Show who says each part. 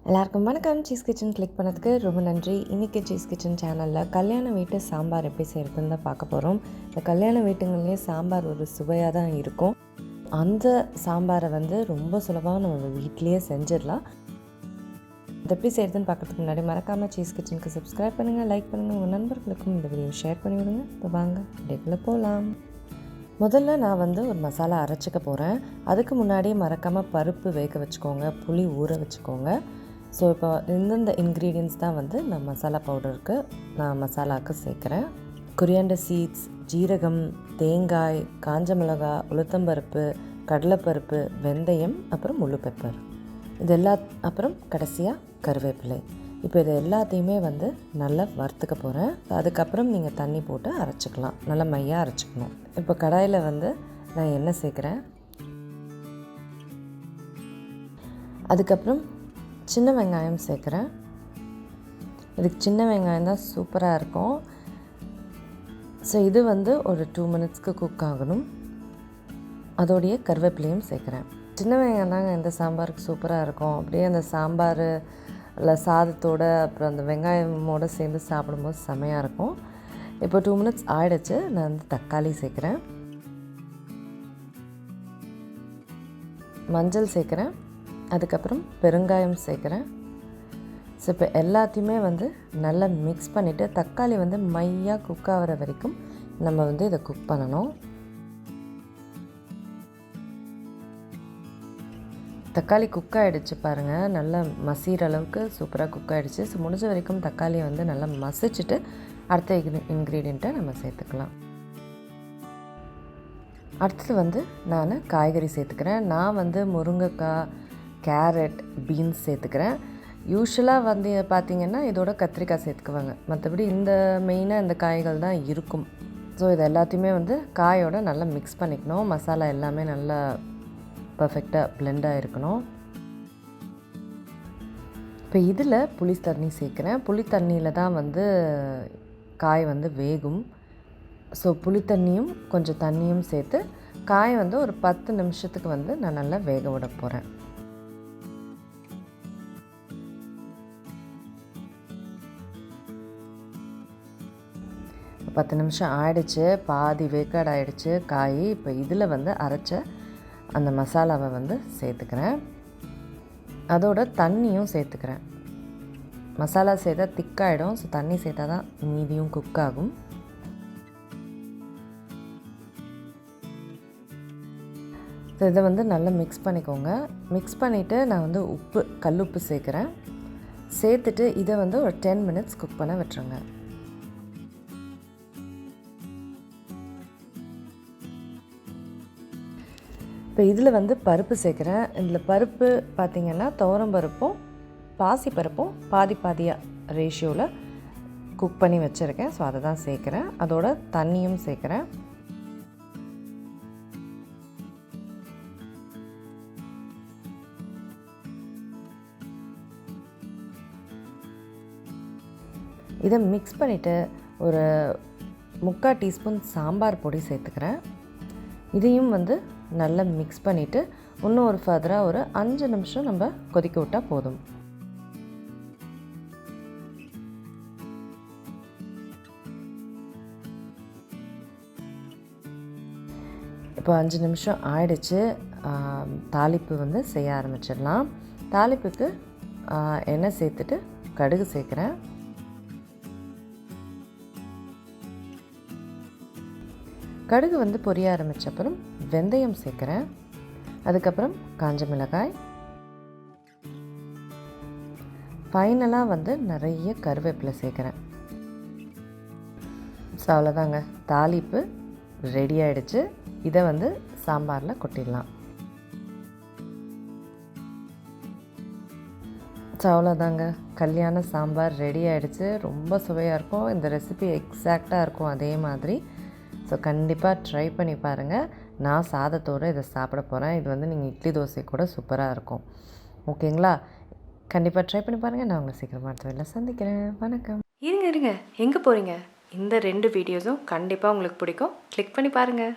Speaker 1: எல்லாருக்கும் வணக்கம். Cheese kitchen click பண்ணதுக்கு ரொம்ப நன்றி. இன்றைக்கி சீஸ் கிச்சன் சேனலில் கல்யாண வீட்டு சாம்பார் எப்படி செய்கிறதுன்னு தான் பார்க்க போகிறோம். இந்த கல்யாண வீட்டுங்கள்லேயே சாம்பார் ஒரு சுவையாக தான் இருக்கும். அந்த சாம்பாரை ரொம்ப சுலபமாக நம்ம வீட்டிலையே செஞ்சிடலாம். அது எப்படி செய்கிறதுன்னு பார்க்குறதுக்கு முன்னாடி மறக்காமல் சீஸ் கிச்சனுக்கு சப்ஸ்கிரைப் பண்ணுங்கள், லைக் பண்ணுங்கள், உங்கள் நண்பர்களுக்கும் இந்த வீடியோ ஷேர் பண்ணி விடுங்க. இப்போ வாங்க வீடியோக்குள்ளே போகலாம். முதல்ல நான் ஒரு மசாலா அரைச்சிக்க போகிறேன். அதுக்கு முன்னாடியே மறக்காமல் பருப்பு வேக வச்சுக்கோங்க, புளி ஊற வச்சுக்கோங்க. ஸோ இப்போ இந்தந்த இன்க்ரீடியன்ட்ஸ் தான் நான் மசாலா பவுடருக்கு நான் மசாலாவுக்கு சேர்க்குறேன். கொரியாண்டர் சீட்ஸ், ஜீரகம், தேங்காய், காஞ்ச மிளகா, உளுத்தம்பருப்பு, கடலைப்பருப்பு, வெந்தயம், அப்புறம் முழு பெப்பர், இது அப்புறம் கடைசியாக கருவேப்பிலை. இப்போ இது எல்லாத்தையுமே நல்லா வறுத்துக்க போகிறேன். அதுக்கப்புறம் நீங்கள் தண்ணி போட்டு அரைச்சிக்கலாம், நல்லா மையாக அரைச்சிக்கணும். இப்போ கடாயில் நான் எண்ணெய் சேர்க்குறேன். அதுக்கப்புறம் சின்ன வெங்காயம் சேர்க்குறேன். இதுக்கு சின்ன வெங்காயம் தான் சூப்பராக இருக்கும். ஸோ இது ஒரு 2 மினிட்ஸ்க்கு குக் ஆகணும். அதோடைய கருவேப்பிலையும் சேர்க்குறேன். சின்ன வெங்காயம் தாங்க இந்த சாம்பாருக்கு சூப்பராக இருக்கும். அப்படியே அந்த சாம்பார் இல்லை சாதத்தோடு அப்புறம் அந்த வெங்காயமோடு சேர்ந்து சாப்பிடும்போது செமையாக இருக்கும். இப்போ 2 மினிட்ஸ் ஆகிடுச்சு. நான் தக்காளி சேர்க்குறேன், மஞ்சள் சேர்க்குறேன், அதுக்கப்புறம் பெருங்காயம் சேர்க்குறேன். ஸோ இப்போ எல்லாத்தையுமே நல்லா மிக்ஸ் பண்ணிவிட்டு தக்காளி மையாக குக் ஆகிற வரைக்கும் நம்ம இதை குக் பண்ணணும். தக்காளி குக் ஆகிடுச்சு பாருங்கள், நல்லா மசிகிற அளவுக்கு சூப்பராக குக் ஆகிடுச்சு. ஸோ முடிஞ்ச வரைக்கும் தக்காளியை நல்லா மசிச்சுட்டு அடுத்த இன்க்ரீடியண்ட்டை நம்ம சேர்த்துக்கலாம். அடுத்தது நான் காய்கறி சேர்த்துக்கிறேன். நான் முருங்கைக்காய், கேரட், பீன்ஸ் சேர்த்துக்கிறேன். யூஸ்வலாக பார்த்திங்கன்னா இதோட கத்திரிக்காய் சேர்த்துக்குவாங்க. மற்றபடி மெயினாக இந்த காய்கள் தான் இருக்கும். ஸோ இது எல்லாத்தையுமே காயோட நல்லா மிக்ஸ் பண்ணிக்கணும். மசாலா எல்லாமே நல்லா பர்ஃபெக்டாக பிளெண்டாக இருக்கணும். இப்போ இதில் புளி தண்ணி சேர்க்குறேன். புளி தண்ணியில் தான் காய் வேகும். ஸோ புளி தண்ணியும் கொஞ்சம் தண்ணியும் சேர்த்து காய் ஒரு 10 நிமிஷத்துக்கு நான் நல்லா வேக விட போகிறேன். இப்போ 10 நிமிஷம் ஆயிடுச்சு, பாதி வேக்காடு ஆகிடுச்சு காய். இப்போ இதில் அரைச்ச அந்த மசாலாவை சேர்த்துக்கிறேன். அதோட தண்ணியும் சேர்த்துக்கிறேன். மசாலா சேர்த்தா திக்காயிடும். ஸோ தண்ணி சேர்த்தா தான் மீதியும் குக் ஆகும். ஸோ இதை நல்லா மிக்ஸ் பண்ணிக்கோங்க. மிக்ஸ் பண்ணிவிட்டு நான் கல்லுப்பு சேர்க்குறேன். சேர்த்துட்டு இதை ஒரு 10 மினிட்ஸ் குக் பண்ண விட்டுருங்க. இப்போ இதில் பருப்பு சேர்க்குறேன். இதில் பருப்பு பார்த்திங்கன்னா துவரம்பருப்பும் பாசிப்பருப்பும் பாதி பாதியாக ரேஷியோவில் குக் பண்ணி வச்சுருக்கேன். ஸோ அதை தான் சேர்க்குறேன். அதோட தண்ணியும் சேர்க்குறேன். இதை மிக்ஸ் பண்ணிவிட்டு ஒரு 3/4 டீஸ்பூன் சாம்பார் பொடி சேர்த்துக்கிறேன். இதையும் நல்லா மிக்ஸ் பண்ணிவிட்டு இன்னும் ஒரு ஃபர்தராக ஒரு 5 நிமிஷம் நம்ம கொதிக்க விட்டால் போதும். இப்போ 5 நிமிஷம் ஆயிடுச்சு. தாளிப்பு செய்ய ஆரம்பிச்சிடலாம். தாளிப்புக்கு எண்ணெய் சேர்த்துட்டு கடுகு சேர்க்குறேன். கடுகு பொரிய ஆரம்பித்த அப்புறம் வெந்தயம் சேர்க்குறேன். அதுக்கப்புறம் மிளகாய், ஃபைனலாக நிறைய கருவேப்பிலை சேர்க்குறேன். ஸோ அவ்வளோதாங்க, தாளிப்பு ரெடி ஆகிடுச்சு. இதை சாம்பாரில் கொட்டிடலாம். ஸோ அவ்வளோதாங்க, கல்யாண சாம்பார் ரெடி ஆகிடுச்சு. ரொம்ப சுவையாக இருக்கும். இந்த ரெசிபி எக்ஸாக்டாக இருக்கும் அதே மாதிரி. ஸோ கண்டிப்பாக ட்ரை பண்ணி பாருங்கள். நான் சாதத்தோடு இதை சாப்பிட போகிறேன். இது நீங்கள் இட்லி தோசை கூட சூப்பராக இருக்கும். ஓகேங்களா? கண்டிப்பாக ட்ரை பண்ணி பாருங்கள். நான் உங்களை சீக்கிரமாக அடுத்த வேலையில் சந்திக்கிறேன். வணக்கம்.
Speaker 2: இருங்க எங்கே போகிறீங்க? இந்த 2 வீடியோஸும் கண்டிப்பாக உங்களுக்கு பிடிக்கும். கிளிக் பண்ணி பாருங்கள்.